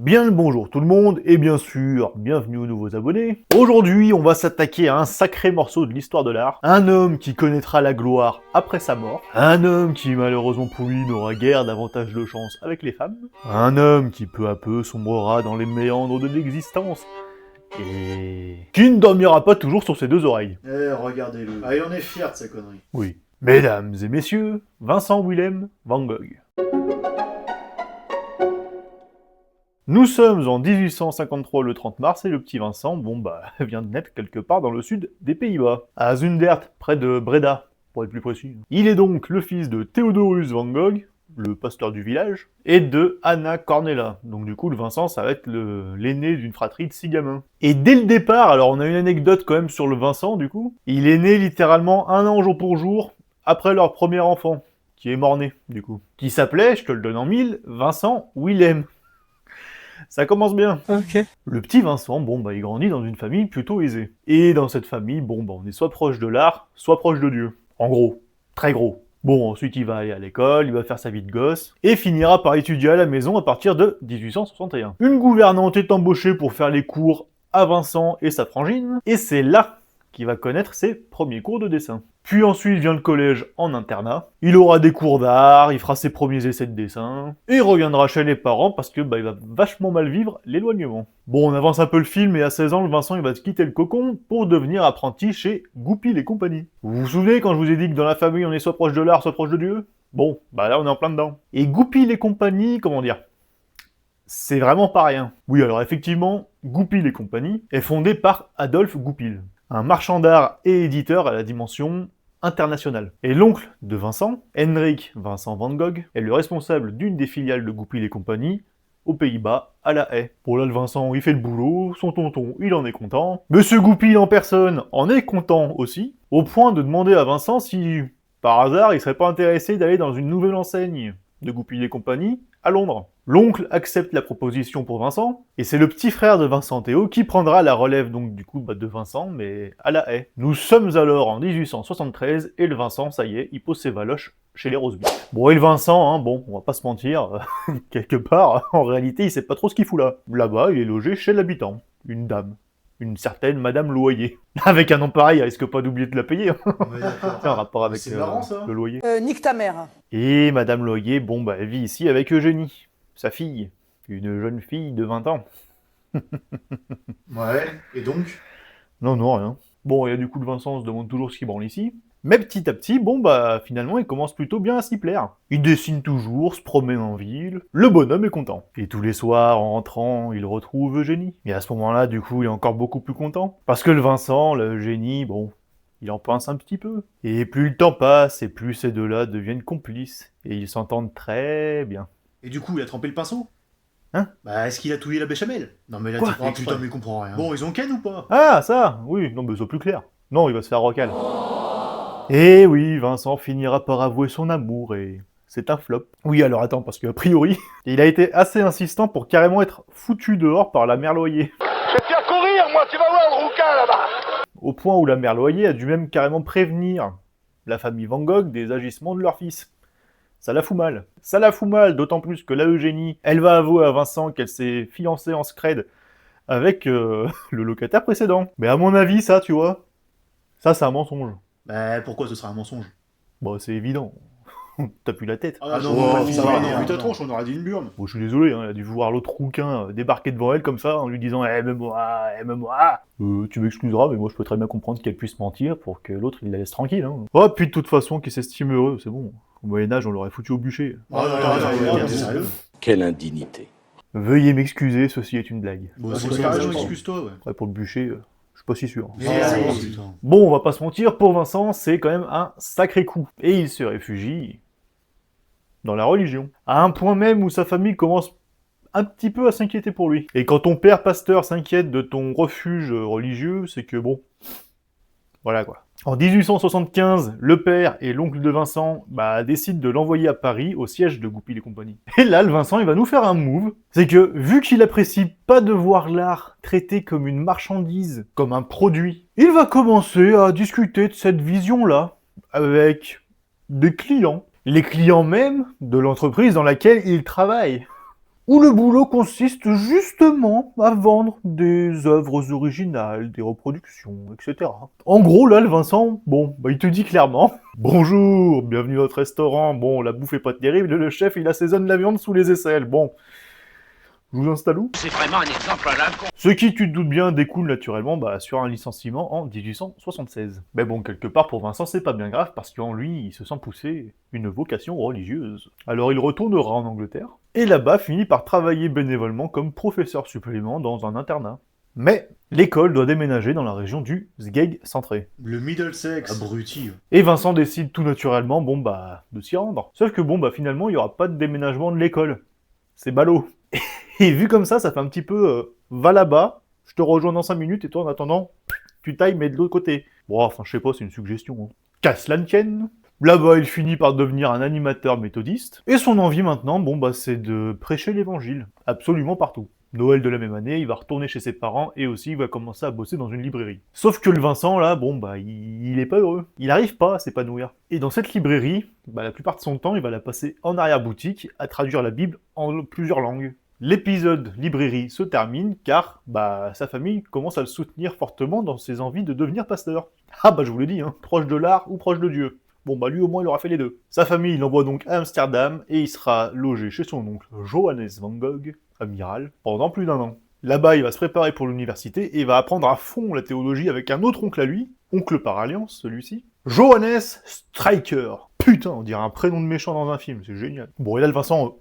Bien le bonjour tout le monde, et bien sûr, bienvenue aux nouveaux abonnés. Aujourd'hui, on va s'attaquer à un sacré morceau de l'histoire de l'art. Un homme qui connaîtra la gloire après sa mort. Un homme qui, malheureusement pour lui, n'aura guère davantage de chance avec les femmes. Un homme qui, peu à peu, sombrera dans les méandres de l'existence. Et qui ne dormira pas toujours sur ses deux oreilles. Regardez-le. Ah, il en est fier de sa connerie. Oui. Mesdames et messieurs, Vincent Willem van Gogh. Nous sommes en 1853 le 30 mars et le petit Vincent, vient de naître quelque part dans le sud des Pays-Bas, à Zundert, près de Breda, pour être plus précis. Il est donc le fils de Theodorus van Gogh, le pasteur du village, et de Anna Cornella. Donc du coup, le Vincent, ça va être l'aîné d'une fratrie de 6 gamins. Et dès le départ, alors on a une anecdote quand même sur le Vincent, du coup, il est né littéralement 1 an jour pour jour après leur premier enfant, qui est mort-né, du coup, qui s'appelait, je te le donne en mille, Vincent Willem. Ça commence bien. Ok. Le petit Vincent, il grandit dans une famille plutôt aisée. Et dans cette famille, on est soit proche de l'art, soit proche de Dieu. En gros. Très gros. Bon, ensuite il va aller à l'école, il va faire sa vie de gosse, et finira par étudier à la maison à partir de 1861. Une gouvernante est embauchée pour faire les cours à Vincent et sa frangine, et c'est là qu'il va connaître ses premiers cours de dessin. Puis ensuite vient le collège en internat, il aura des cours d'art, il fera ses premiers essais de dessin, et il reviendra chez les parents parce que il va vachement mal vivre l'éloignement. Bon, on avance un peu le film, et à 16 ans, le Vincent il va quitter le cocon pour devenir apprenti chez Goupil et compagnie. Vous vous souvenez quand je vous ai dit que dans la famille on est soit proche de l'art, soit proche de Dieu? Bon, là on est en plein dedans. Et Goupil et compagnie, comment dire, c'est vraiment pas rien. Oui, alors effectivement, Goupil et compagnie est fondé par Adolphe Goupil, un marchand d'art et éditeur à la dimension internationale. Et l'oncle de Vincent, Hendrik Vincent van Gogh, est le responsable d'une des filiales de Goupil et compagnie aux Pays-Bas, à La Haye. Bon là, le Vincent, il fait le boulot, son tonton, il en est content. Monsieur Goupil en personne en est content aussi, au point de demander à Vincent si, par hasard, il serait pas intéressé d'aller dans une nouvelle enseigne de Goupil et compagnie à Londres. L'oncle accepte la proposition pour Vincent, et c'est le petit frère de Vincent Théo qui prendra la relève de Vincent, mais à La Haye. Nous sommes alors en 1873, et le Vincent, ça y est, il pose ses valoches chez les Roseby. Bon, et le Vincent, on va pas se mentir, quelque part, en réalité, il sait pas trop ce qu'il fout là. Là-bas, il est logé chez l'habitant, une dame. Une certaine Madame Loyer. Avec un nom pareil, elle risque pas d'oublier de la payer. C'est un rapport avec marrant, ça. le loyer. Nique ta mère. Et Madame Loyer, elle vit ici avec Eugénie, sa fille. Une jeune fille de 20 ans. Ouais, et donc? Non, rien. Bon, et du coup, le Vincent se demande toujours ce qu'il branle ici. Mais petit à petit, finalement, il commence plutôt bien à s'y plaire. Il dessine toujours, se promène en ville, le bonhomme est content. Et tous les soirs, en rentrant, il retrouve Eugénie. Et à ce moment-là, du coup, il est encore beaucoup plus content. Parce que le Vincent, le Eugénie, il en pince un petit peu. Et plus le temps passe, et plus ces deux-là deviennent complices. Et ils s'entendent très bien. Et du coup, il a trempé le pinceau? Hein? Est-ce qu'il a touillé la béchamel? Non mais là, Quoi? tu putain, mais il comprend rien. Bon, ils ont ken ou pas? Ah, ça! Oui, non, mais c'est plus clair. Non, il va se faire recal. Et oui, Vincent finira par avouer son amour, et c'est un flop. Oui, alors attends, parce qu'a priori, il a été assez insistant pour carrément être foutu dehors par la mère Loyer. Je vais te faire courir, moi, tu vas voir le rouquin, là-bas. Au point où la mère Loyer a dû même carrément prévenir la famille Van Gogh des agissements de leur fils. Ça la fout mal. Ça la fout mal, d'autant plus que la Eugénie, elle va avouer à Vincent qu'elle s'est fiancée en scred avec le locataire précédent. Mais à mon avis, ça, tu vois, ça c'est un mensonge. Pourquoi ce serait un mensonge? C'est évident. T'as plus la tête. Ah non, vu ta tronche, on aurait dit une burne. Bon, je suis désolé, il a dû voir l'autre rouquin débarquer devant elle comme ça, en lui disant « Aime-moi, aime-moi !» Tu m'excuseras, mais moi je peux très bien comprendre qu'elle puisse mentir pour que l'autre il la laisse tranquille. Oh, puis de toute façon, qu'il s'estime heureux, c'est bon. Au Moyen-Âge, on l'aurait foutu au bûcher. T'es sérieux? Quelle indignité. Veuillez m'excuser, ceci est une blague. C'est carrément, excuse-toi, ouais. Ouais, pour le bûcher, je suis pas si sûr. Putain. Bon, on va pas se mentir, pour Vincent, c'est quand même un sacré coup. Et il se réfugie dans la religion. À un point même où sa famille commence un petit peu à s'inquiéter pour lui. Et quand ton père pasteur s'inquiète de ton refuge religieux, c'est que voilà quoi. En 1875, le père et l'oncle de Vincent décident de l'envoyer à Paris au siège de Goupil et compagnie. Et là, le Vincent, il va nous faire un move. C'est que, vu qu'il apprécie pas de voir l'art traité comme une marchandise, comme un produit, il va commencer à discuter de cette vision-là avec des clients. Les clients même de l'entreprise dans laquelle il travaille. où le boulot consiste justement à vendre des œuvres originales, des reproductions, etc. En gros, là, le Vincent, bon, il te dit clairement « Bonjour, bienvenue à notre restaurant. Bon, la bouffe est pas terrible, le chef, il assaisonne la viande sous les aisselles. Bon, je vous installe où ?» C'est vraiment un exemple à la con. Ce qui, tu te doutes bien, découle naturellement sur un licenciement en 1876. Mais bon, quelque part, pour Vincent, c'est pas bien grave, parce qu'en lui, il se sent pousser une vocation religieuse. Alors il retournera en Angleterre, et là-bas finit par travailler bénévolement comme professeur supplément dans un internat. Mais l'école doit déménager dans la région du Sgeg Centré. Le Middlesex, abruti. Et Vincent décide tout naturellement, de s'y rendre. Sauf que finalement, il n'y aura pas de déménagement de l'école. C'est ballot. Et vu comme ça fait un petit peu va là-bas, je te rejoins dans 5 minutes et toi en attendant, tu tailles mais de l'autre côté. Bon, enfin je sais pas, c'est une suggestion. Hein. Qu'à cela ne tienne. Là-bas, il finit par devenir un animateur méthodiste. Et son envie maintenant, c'est de prêcher l'évangile. Absolument partout. Noël de la même année, il va retourner chez ses parents et aussi il va commencer à bosser dans une librairie. Sauf que le Vincent, là, il est pas heureux. Il arrive pas à s'épanouir. Et dans cette librairie, la plupart de son temps, il va la passer en arrière-boutique à traduire la Bible en plusieurs langues. L'épisode librairie se termine car sa famille commence à le soutenir fortement dans ses envies de devenir pasteur. Ah je vous l'ai dit, hein, proche de l'art ou proche de Dieu. Lui au moins il aura fait les deux. Sa famille l'envoie donc à Amsterdam et il sera logé chez son oncle Johannes van Gogh, amiral, pendant plus d'1 an. Là-bas il va se préparer pour l'université et il va apprendre à fond la théologie avec un autre oncle à lui, oncle par alliance celui-ci, Johannes Stryker. Putain, on dirait un prénom de méchant dans un film, c'est génial. Bon et là le Vincent,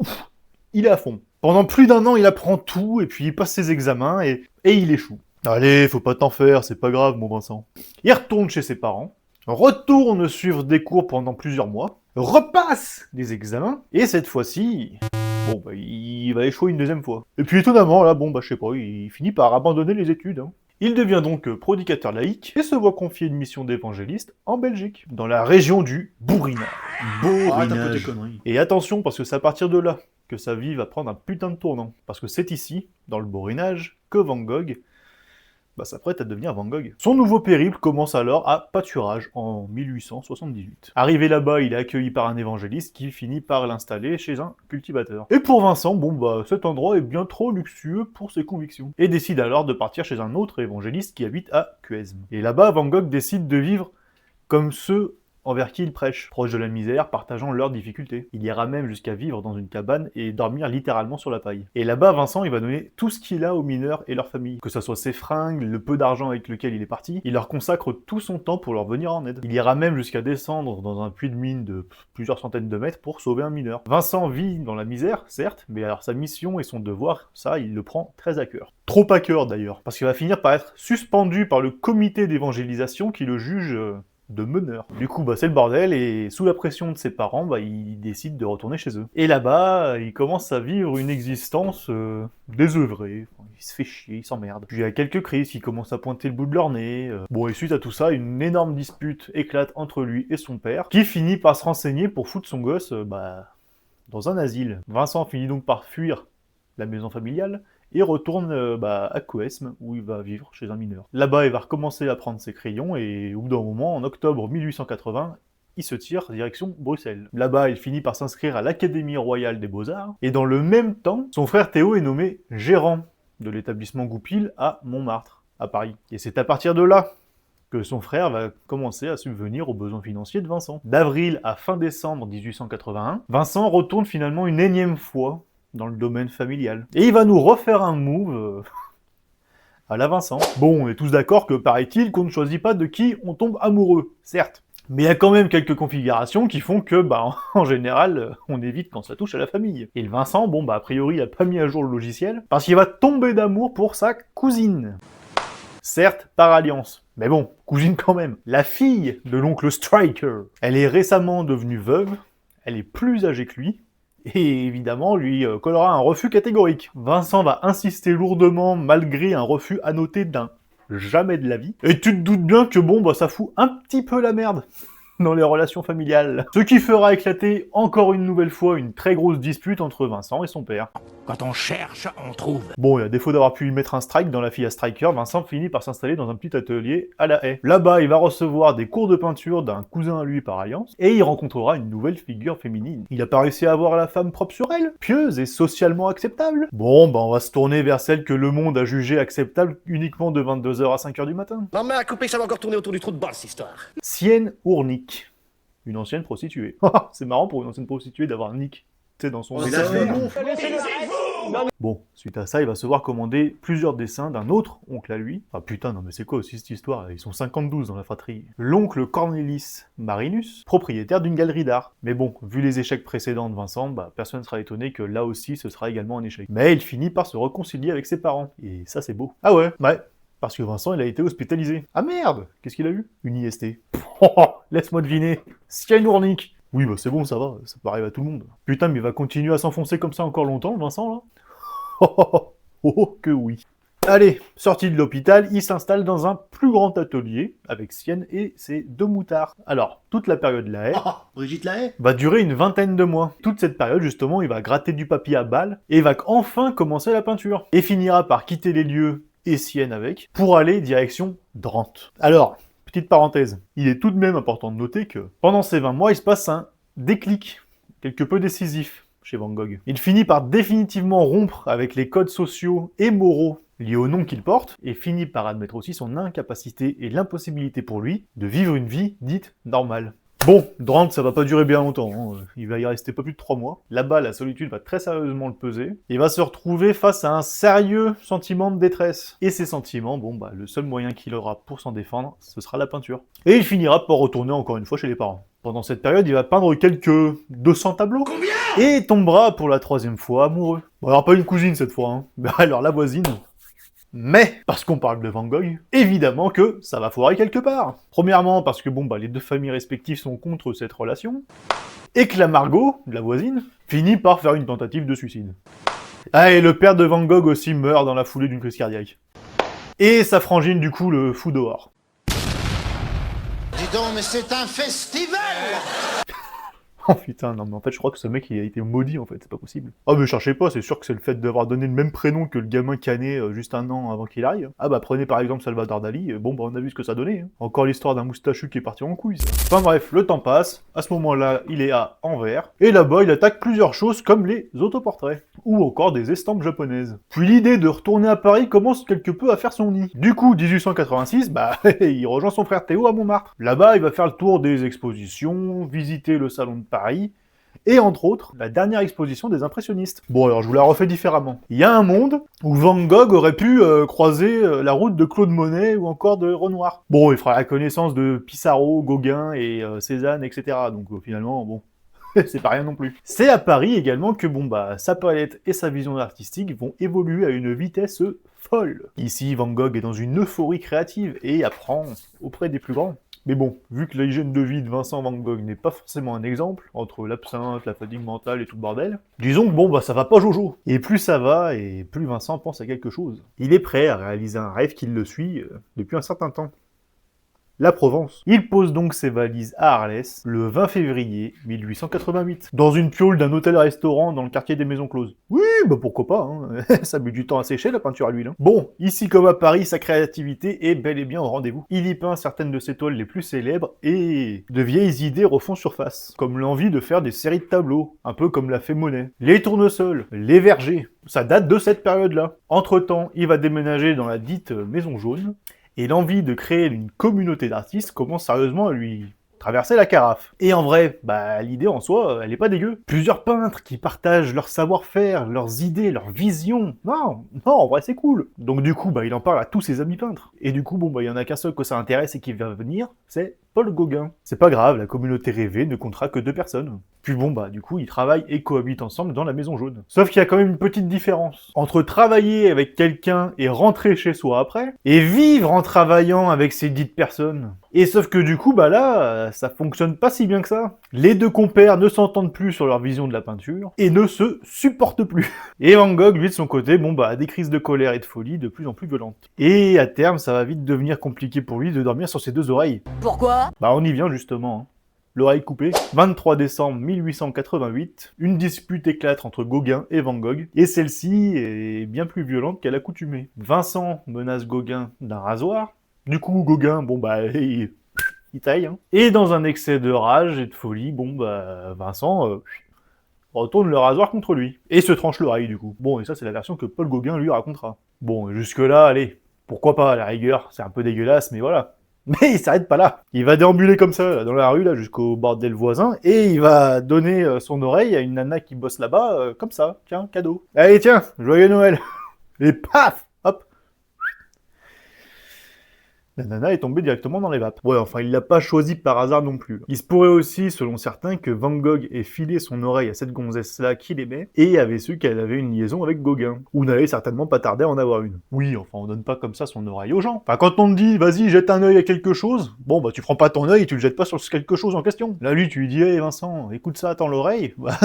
il est à fond. Pendant plus d'1 an, il apprend tout, et puis il passe ses examens, et il échoue. Allez, faut pas t'en faire, c'est pas grave, mon Vincent. Il retourne chez ses parents, retourne suivre des cours pendant plusieurs mois, repasse les examens, et cette fois-ci, il va échouer une deuxième fois. Et puis étonnamment, là, je sais pas, il finit par abandonner les études. Hein. Il devient donc prédicateur laïque, et se voit confier une mission d'évangéliste en Belgique, dans la région du Bourrinage. Arrête un peu tes conneries. Et attention, parce que c'est à partir de là que sa vie va prendre un putain de tournant. Parce que c'est ici, dans le Borinage, que Van Gogh s'apprête à devenir Van Gogh. Son nouveau périple commence alors à Pâturage, en 1878. Arrivé là-bas, il est accueilli par un évangéliste qui finit par l'installer chez un cultivateur. Et pour Vincent, cet endroit est bien trop luxueux pour ses convictions. Et décide alors de partir chez un autre évangéliste qui habite à Cuesme. Et là-bas, Van Gogh décide de vivre comme ceux envers qui il prêche, proches de la misère, partageant leurs difficultés. Il ira même jusqu'à vivre dans une cabane et dormir littéralement sur la paille. Et là-bas, Vincent, il va donner tout ce qu'il a aux mineurs et leurs familles. Que ce soit ses fringues, le peu d'argent avec lequel il est parti, il leur consacre tout son temps pour leur venir en aide. Il ira même jusqu'à descendre dans un puits de mine de plusieurs centaines de mètres pour sauver un mineur. Vincent vit dans la misère, certes, mais alors sa mission et son devoir, ça, il le prend très à cœur. Trop à cœur d'ailleurs, parce qu'il va finir par être suspendu par le comité d'évangélisation qui le juge de meneur. Du coup, c'est le bordel, et sous la pression de ses parents, il décide de retourner chez eux. Et là-bas, il commence à vivre une existence désœuvrée. Il se fait chier, il s'emmerde. Puis il y a quelques crises qui commencent à pointer le bout de leur nez. Et suite à tout ça, une énorme dispute éclate entre lui et son père, qui finit par se renseigner pour foutre son gosse, dans un asile. Vincent finit donc par fuir la maison familiale, et retourne à Cuesme, où il va vivre chez un mineur. Là-bas, il va recommencer à prendre ses crayons, et au bout d'un moment, en octobre 1880, il se tire direction Bruxelles. Là-bas, il finit par s'inscrire à l'Académie royale des beaux-arts, et dans le même temps, son frère Théo est nommé gérant de l'établissement Goupil à Montmartre, à Paris. Et c'est à partir de là que son frère va commencer à subvenir aux besoins financiers de Vincent. D'avril à fin décembre 1881, Vincent retourne finalement une énième fois dans le domaine familial. Et il va nous refaire un move à la Vincent. Bon, on est tous d'accord que, paraît-il, qu'on ne choisit pas de qui on tombe amoureux, certes. Mais il y a quand même quelques configurations qui font que, en général, on évite quand ça touche à la famille. Et le Vincent, a priori, il a pas mis à jour le logiciel, parce qu'il va tomber d'amour pour sa cousine. Certes, par alliance. Mais cousine quand même. La fille de l'oncle Stryker. Elle est récemment devenue veuve, elle est plus âgée que lui, et évidemment, lui collera un refus catégorique. Vincent va insister lourdement, malgré un refus annoté d'un jamais de la vie. Et tu te doutes bien que ça fout un petit peu la merde. dans les relations familiales. Ce qui fera éclater encore une nouvelle fois une très grosse dispute entre Vincent et son père. Quand on cherche, on trouve. Bon, et à défaut d'avoir pu lui mettre un strike dans la fille à striker, Vincent finit par s'installer dans un petit atelier à La Haye. Là-bas, il va recevoir des cours de peinture d'un cousin à lui par alliance, et il rencontrera une nouvelle figure féminine. Il a pas réussi à avoir la femme propre sur elle, pieuse et socialement acceptable. Bon, on va se tourner vers celle que le monde a jugée acceptable uniquement de 22h à 5h du matin. Maman a coupé, ça va encore tourner autour du trou de balle, cette histoire. Sienne Ournick, une ancienne prostituée. C'est marrant pour une ancienne prostituée d'avoir Nick, tu sais, dans son... C'est la fille. Bon, suite à ça, il va se voir commander plusieurs dessins d'un autre oncle à lui. Ah putain, non mais c'est quoi aussi cette histoire? Ils sont 52 dans la fratrie. L'oncle Cornelis Marinus, propriétaire d'une galerie d'art. Mais bon, vu les échecs précédents de Vincent, personne ne sera étonné que là aussi ce sera également un échec. Mais il finit par se réconcilier avec ses parents. Et ça c'est beau. Ah ouais, parce que Vincent, il a été hospitalisé. Ah merde! Qu'est-ce qu'il a eu? Une IST. Laisse-moi deviner. Sienne Ournick. Oui, c'est bon, ça va, ça peut arriver à tout le monde. Putain, mais il va continuer à s'enfoncer comme ça encore longtemps, Vincent, là? Oh, que oui. Allez, sorti de l'hôpital, il s'installe dans un plus grand atelier, avec Sienne et ses 2 moutards. Alors, toute la période La Haye Brigitte Lahaye. va durer une vingtaine de mois. Toute cette période, justement, il va gratter du papier à balles, et va enfin commencer la peinture. Et finira par quitter les lieux, et Sienne avec, pour aller direction Drenthe. Alors, petite parenthèse, il est tout de même important de noter que, pendant ces 20 mois, il se passe un déclic, quelque peu décisif, chez Van Gogh. Il finit par définitivement rompre avec les codes sociaux et moraux liés au nom qu'il porte, et finit par admettre aussi son incapacité et l'impossibilité pour lui de vivre une vie dite normale. Bon, Drenthe, ça va pas durer bien longtemps, hein. Il va y rester pas plus de 3 mois. Là-bas, la solitude va très sérieusement le peser. Il va se retrouver face à un sérieux sentiment de détresse. Et ces sentiments, le seul moyen qu'il aura pour s'en défendre, ce sera la peinture. Et il finira par retourner encore une fois chez les parents. Pendant cette période, il va peindre quelques 200 tableaux. Et tombera pour la 3e fois amoureux. Bon, alors pas une cousine cette fois, hein. Alors la voisine... Mais, parce qu'on parle de Van Gogh, évidemment que ça va foirer quelque part. Premièrement, parce que les 2 familles respectives sont contre cette relation, et que la Margot, la voisine, finit par faire une tentative de suicide. Ah, et le père de Van Gogh aussi meurt dans la foulée d'une crise cardiaque. Et sa frangine, du coup, le fout dehors. Dis donc, mais c'est un festival! Oh putain, non mais en fait je crois que ce mec il a été maudit en fait, c'est pas possible. Ah mais cherchez pas, c'est sûr que c'est le fait d'avoir donné le même prénom que le gamin cané juste un an avant qu'il arrive. Ah prenez par exemple Salvador Dali, on a vu ce que ça donnait. Hein. Encore l'histoire d'un moustachu qui est parti en couille ça. Enfin bref, le temps passe, à ce moment-là il est à Anvers, et là-bas il attaque plusieurs choses comme les autoportraits, ou encore des estampes japonaises. Puis l'idée de retourner à Paris commence quelque peu à faire son nid. Du coup, 1886, il rejoint son frère Théo à Montmartre. Là-bas il va faire le tour des expositions, visiter le salon de Paris, et entre autres, la dernière exposition des impressionnistes. Bon alors je vous la refais différemment. Il y a un monde où Van Gogh aurait pu croiser la route de Claude Monet ou encore de Renoir. Bon, il fera la connaissance de Pissarro, Gauguin et Cézanne, etc. Donc finalement, c'est pas rien non plus. C'est à Paris également que sa palette et sa vision artistique vont évoluer à une vitesse folle. Ici, Van Gogh est dans une euphorie créative et apprend auprès des plus grands. Mais bon, vu que l'hygiène de vie de Vincent Van Gogh n'est pas forcément un exemple, entre l'absinthe, la fatigue mentale et tout le bordel, disons que ça va pas jojo. Et plus ça va, et plus Vincent pense à quelque chose. Il est prêt à réaliser un rêve qui le suit depuis un certain temps. La Provence. Il pose donc ses valises à Arles le 20 février 1888, dans une piaule d'un hôtel-restaurant dans le quartier des Maisons Closes. Oui, pourquoi pas, hein. Ça met du temps à sécher la peinture à l'huile. Hein. Bon, ici comme à Paris, sa créativité est bel et bien au rendez-vous. Il y peint certaines de ses toiles les plus célèbres et de vieilles idées refont surface, comme l'envie de faire des séries de tableaux, un peu comme l'a fait Monet. Les tournesols, les vergers, ça date de cette période-là. Entre-temps, il va déménager dans la dite Maison Jaune, et l'envie de créer une communauté d'artistes commence sérieusement à lui traverser la carafe. Et en vrai, l'idée en soi, elle est pas dégueu. Plusieurs peintres qui partagent leur savoir-faire, leurs idées, leurs visions. Non, en vrai c'est cool. Donc du coup, il en parle à tous ses amis peintres. Et du coup, il y en a qu'un seul que ça intéresse et qui va venir, c'est Paul Gauguin. C'est pas grave, la communauté rêvée ne comptera que 2 personnes. Puis du coup, ils travaillent et cohabitent ensemble dans la Maison Jaune. Sauf qu'il y a quand même une petite différence entre travailler avec quelqu'un et rentrer chez soi après, et vivre en travaillant avec ces dites personnes. Et sauf que du coup, là, ça fonctionne pas si bien que ça. Les 2 compères ne s'entendent plus sur leur vision de la peinture, et ne se supportent plus. Et Van Gogh, lui, de son côté, a des crises de colère et de folie de plus en plus violentes. Et à terme, ça va vite devenir compliqué pour lui de dormir sur ses 2 oreilles. Pourquoi ? On y vient justement. l'oreille coupée. 23 décembre 1888, une dispute éclate entre Gauguin et Van Gogh, et celle-ci est bien plus violente qu'à l'accoutumée. Vincent menace Gauguin d'un rasoir. Du coup, Gauguin, bon bah, il taille. Hein. Et dans un excès de rage et de folie, bon bah, Vincent retourne le rasoir contre lui. Et se tranche l'oreille, du coup. Bon, et ça, c'est la version que Paul Gauguin lui racontera. Bon, jusque-là, allez, pourquoi pas, à la rigueur, c'est un peu dégueulasse, mais voilà. Mais il s'arrête pas là. Il va déambuler comme ça, là, dans la rue, là, jusqu'au bordel voisin, et il va donner son oreille à une nana qui bosse là-bas, comme ça. Tiens, cadeau. Allez, tiens, joyeux Noël. Et paf, hop. La nana est tombée directement dans les vapes. Ouais, enfin, il l'a pas choisi par hasard non plus. Il se pourrait aussi, selon certains, que Van Gogh ait filé son oreille à cette gonzesse-là qu'il aimait, et avait su qu'elle avait une liaison avec Gauguin. Ou n'allait certainement pas tarder à en avoir une. Oui, enfin, on donne pas comme ça son oreille aux gens. Enfin, quand on te dit, vas-y, jette un œil à quelque chose, bon, bah, tu prends pas ton œil et tu le jettes pas sur quelque chose en question. Là, lui, tu lui dis, hé, Vincent, écoute ça, attends l'oreille. Bah,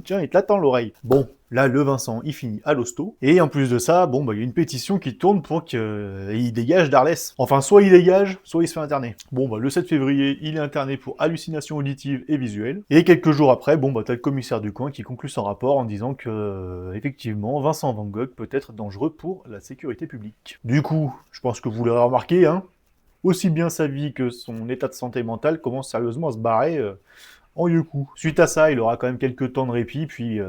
tiens, il te l'attend l'oreille. Bon. Là, le Vincent, il finit à l'hosto. Et en plus de ça, bon, bah, il y a une pétition qui tourne pour qu'il dégage d'Arles. Enfin, soit il dégage, soit il se fait interner. Bon, bah, le 7 février, il est interné pour hallucination auditive et visuelle. Et quelques jours après, bon, bah, t'as le commissaire du coin qui conclut son rapport en disant que, effectivement, Vincent Van Gogh peut être dangereux pour la sécurité publique. Du coup, je pense que vous l'aurez remarqué, hein, aussi bien sa vie que son état de santé mentale commence sérieusement à se barrer en yeux-coup. Suite à ça, il aura quand même quelques temps de répit, puis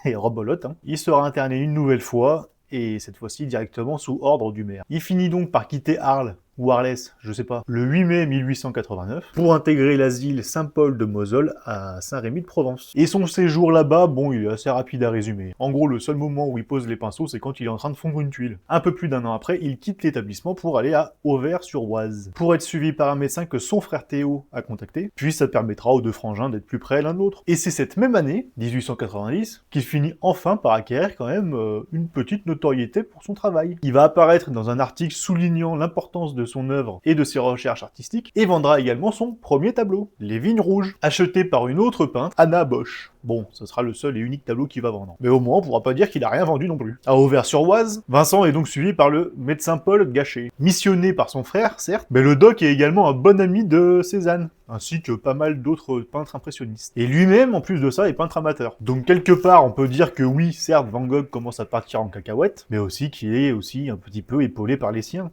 et rebolote. Hein. Il sera interné une nouvelle fois, et cette fois-ci directement sous ordre du maire. Il finit donc par quitter Arles, ou Arles, je sais pas, le 8 mai 1889, pour intégrer l'asile Saint-Paul de Moselle à Saint-Rémy de Provence. Et son séjour là-bas, bon, il est assez rapide à résumer. En gros, le seul moment où il pose les pinceaux, c'est quand il est en train de fondre une tuile. Un peu plus d'un an après, il quitte l'établissement pour aller à Auvers-sur-Oise, pour être suivi par un médecin que son frère Théo a contacté, puis ça permettra aux deux frangins d'être plus près l'un de l'autre. Et c'est cette même année, 1890, qu'il finit enfin par acquérir quand même une petite notoriété pour son travail. Il va apparaître dans un article soulignant l'importance de son œuvre et de ses recherches artistiques, et vendra également son premier tableau, Les Vignes Rouges, acheté par une autre peintre, Anna Bosch. Bon, ce sera le seul et unique tableau qu'il va vendre. Mais au moins, on pourra pas dire qu'il a rien vendu non plus. À Auvers-sur-Oise, Vincent est donc suivi par le médecin Paul Gachet. Missionné par son frère, certes, mais le doc est également un bon ami de Cézanne, ainsi que pas mal d'autres peintres impressionnistes. Et lui-même, en plus de ça, est peintre amateur. Donc quelque part, on peut dire que oui, certes, Van Gogh commence à partir en cacahuète, mais aussi qu'il est aussi un petit peu épaulé par les siens.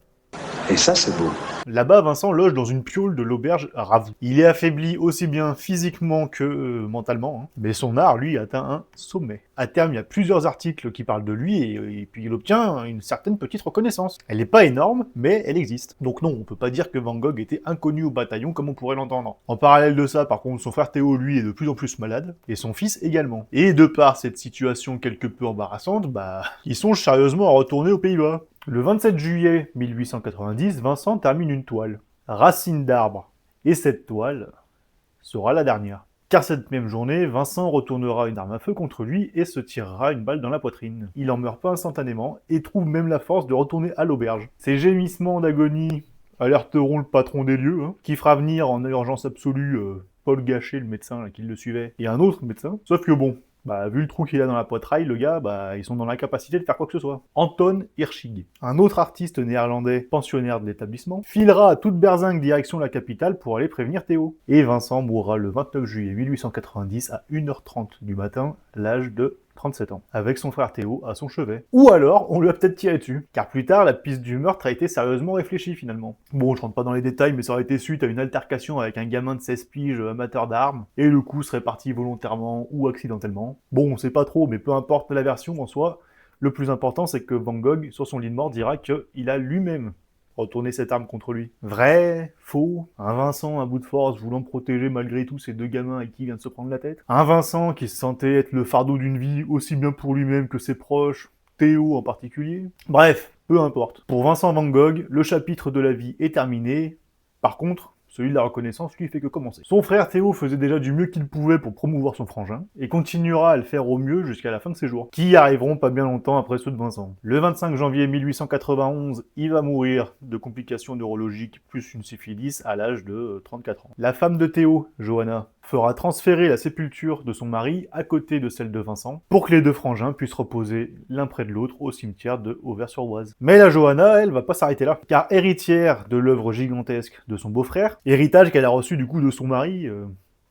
Et ça, c'est beau. Là-bas, Vincent loge dans une piaule de l'auberge Ravoux. Il est affaibli aussi bien physiquement que mentalement, hein. Mais son art, lui, atteint un sommet. À terme, il y a plusieurs articles qui parlent de lui, et puis il obtient une certaine petite reconnaissance. Elle n'est pas énorme, mais elle existe. Donc non, on peut pas dire que Van Gogh était inconnu au bataillon comme on pourrait l'entendre. En parallèle de ça, par contre, son frère Théo, lui, est de plus en plus malade, et son fils également. Et de par cette situation quelque peu embarrassante, bah, ils songent sérieusement à retourner aux Pays-Bas. Le 27 juillet 1890, Vincent termine une toile, Racine d'arbre. Et cette toile sera la dernière. Car cette même journée, Vincent retournera une arme à feu contre lui et se tirera une balle dans la poitrine. Il en meurt pas instantanément et trouve même la force de retourner à l'auberge. Ces gémissements d'agonie alerteront le patron des lieux, hein, qui fera venir en urgence absolue Paul Gachet, le médecin là, qui le suivait, et un autre médecin. Sauf que bon, bah, vu le trou qu'il a dans la poitraille, le gars, bah, ils sont dans l'incapacité de faire quoi que ce soit. Anton Hirschig, un autre artiste néerlandais, pensionnaire de l'établissement, filera à toute berzingue direction la capitale pour aller prévenir Théo. Et Vincent mourra le 29 juillet 1890 à 1h30 du matin, à l'âge de 37 ans, avec son frère Théo à son chevet. Ou alors, on lui a peut-être tiré dessus, car plus tard, la piste du meurtre a été sérieusement réfléchie finalement. Bon, je rentre pas dans les détails, mais ça aurait été suite à une altercation avec un gamin de 16 piges amateur d'armes, et le coup serait parti volontairement ou accidentellement. Bon, on sait pas trop, mais peu importe la version en soi, le plus important c'est que Van Gogh, sur son lit de mort, dira qu'il a lui-même retourner cette arme contre lui. Vrai, faux, un Vincent à bout de force voulant protéger malgré tout ces deux gamins avec qui il vient de se prendre la tête. Un Vincent qui se sentait être le fardeau d'une vie aussi bien pour lui-même que ses proches, Théo en particulier. Bref, peu importe. Pour Vincent Van Gogh, le chapitre de la vie est terminé. Par contre, celui de la reconnaissance, lui, fait que commencer. Son frère Théo faisait déjà du mieux qu'il pouvait pour promouvoir son frangin, et continuera à le faire au mieux jusqu'à la fin de ses jours, qui arriveront pas bien longtemps après ceux de Vincent. Le 25 janvier 1891, il va mourir de complications neurologiques plus une syphilis à l'âge de 34 ans. La femme de Théo, Johanna, fera transférer la sépulture de son mari à côté de celle de Vincent, pour que les deux frangins puissent reposer l'un près de l'autre au cimetière de Auvers-sur-Oise. Mais la Johanna, elle, va pas s'arrêter là, car héritière de l'œuvre gigantesque de son beau-frère, héritage qu'elle a reçu du coup de son mari,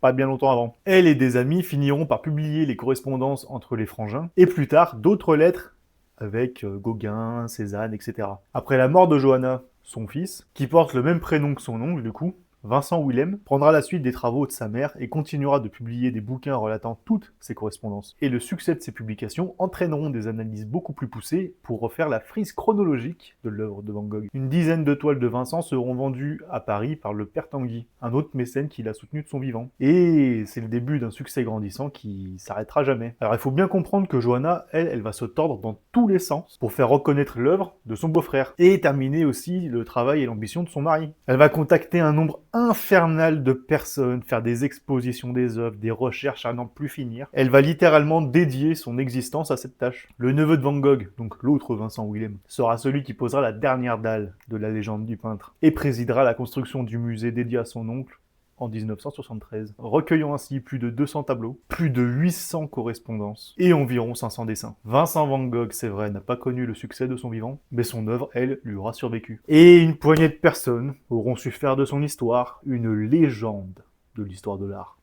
pas bien longtemps avant. Elle et des amis finiront par publier les correspondances entre les frangins, et plus tard, d'autres lettres avec Gauguin, Cézanne, etc. Après la mort de Johanna, son fils, qui porte le même prénom que son oncle du coup, Vincent Willem prendra la suite des travaux de sa mère et continuera de publier des bouquins relatant toutes ses correspondances. Et le succès de ces publications entraîneront des analyses beaucoup plus poussées pour refaire la frise chronologique de l'œuvre de Van Gogh. Une dizaine de toiles de Vincent seront vendues à Paris par le père Tanguy, un autre mécène qui l'a soutenu de son vivant. Et c'est le début d'un succès grandissant qui s'arrêtera jamais. Alors il faut bien comprendre que Johanna, elle va se tordre dans tous les sens pour faire reconnaître l'œuvre de son beau-frère et terminer aussi le travail et l'ambition de son mari. Elle va contacter un nombre infernal de personnes, faire des expositions des œuvres, des recherches à n'en plus finir. Elle va littéralement dédier son existence à cette tâche. Le neveu de Van Gogh, donc l'autre Vincent Willem, sera celui qui posera la dernière dalle de la légende du peintre et présidera la construction du musée dédié à son oncle en 1973, recueillant ainsi plus de 200 tableaux, plus de 800 correspondances et environ 500 dessins. Vincent Van Gogh, c'est vrai, n'a pas connu le succès de son vivant, mais son œuvre, elle, lui aura survécu. Et une poignée de personnes auront su faire de son histoire une légende de l'histoire de l'art.